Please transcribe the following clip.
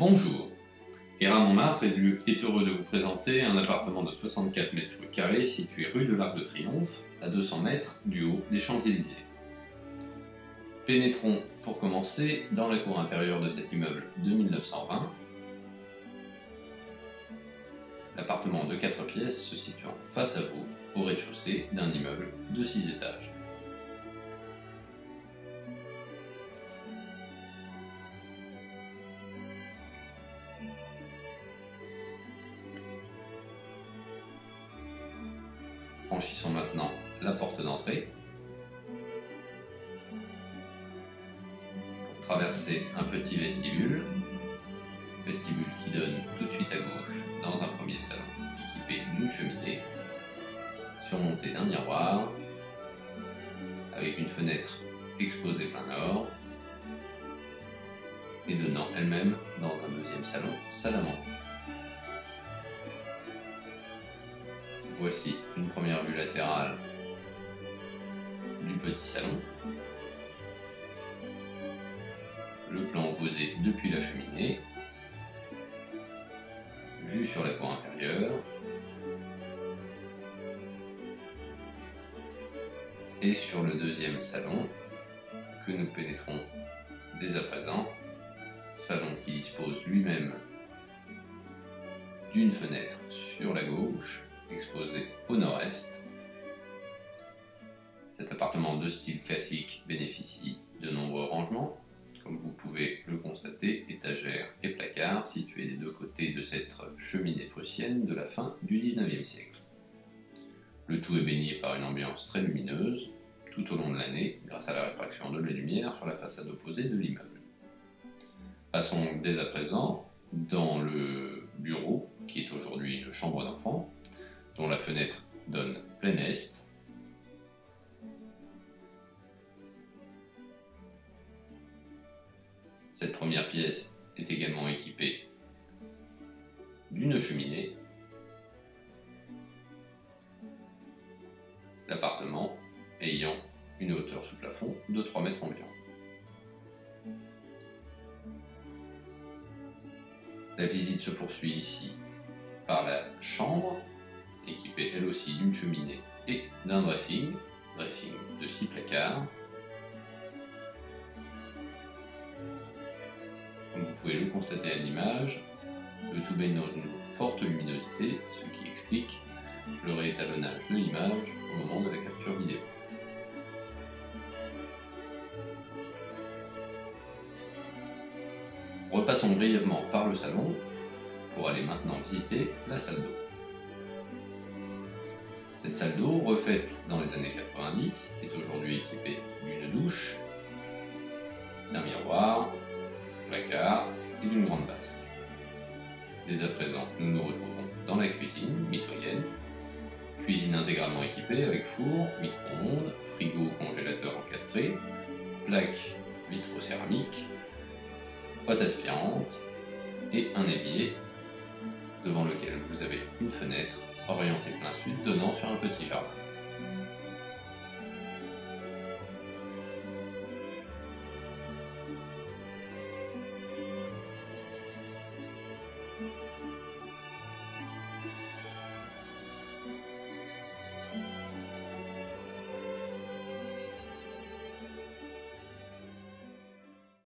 Bonjour, Héra Montmartre est heureux de vous présenter un appartement de 64 mètres carrés situé rue de l'Arc de Triomphe, à 200 mètres du haut des Champs-Élysées. Pénétrons pour commencer dans la cour intérieure de cet immeuble de 1920. L'appartement de 4 pièces se situant face à vous, au rez-de-chaussée d'un immeuble de 6 étages. Franchissons maintenant la porte d'entrée pour traverser un petit vestibule qui donne tout de suite à gauche dans un premier salon équipé d'une cheminée surmontée d'un miroir avec une fenêtre exposée plein nord et donnant elle-même dans un deuxième salon salle à manger. Voici une première vue latérale du petit salon. Le plan opposé depuis la cheminée. Vue sur la cour intérieure. Et sur le deuxième salon que nous pénétrons dès à présent. Salon qui dispose lui-même d'une fenêtre sur la gauche, exposé au nord-est. Cet appartement de style classique bénéficie de nombreux rangements, comme vous pouvez le constater, étagères et placards situés des deux côtés de cette cheminée phocéenne de la fin du XIXe siècle. Le tout est baigné par une ambiance très lumineuse tout au long de l'année grâce à la réfraction de la lumière sur la façade opposée de l'immeuble. Passons dès à présent dans le bureau qui est aujourd'hui une chambre d'enfant, dont la fenêtre donne plein est. Cette première pièce est également équipée d'une cheminée. L'appartement ayant une hauteur sous plafond de 3 mètres environ. La visite se poursuit ici par la chambre, équipée elle aussi d'une cheminée et d'un dressing de 6 placards. Comme vous pouvez le constater à l'image, le tout baigne dans une forte luminosité, ce qui explique le réétalonnage de l'image au moment de la capture vidéo. Repassons brièvement par le salon pour aller maintenant visiter la salle d'eau. Cette salle d'eau, refaite dans les années 90, est aujourd'hui équipée d'une douche, d'un miroir, placard et d'une grande vasque. Dès à présent, nous nous retrouvons dans la cuisine mitoyenne, cuisine intégralement équipée avec four, micro-ondes, frigo congélateur encastré, plaque vitro-céramique, pâte aspirante et un évier devant lequel vous avez une fenêtre orientée plein sud donnant sur un petit jardin.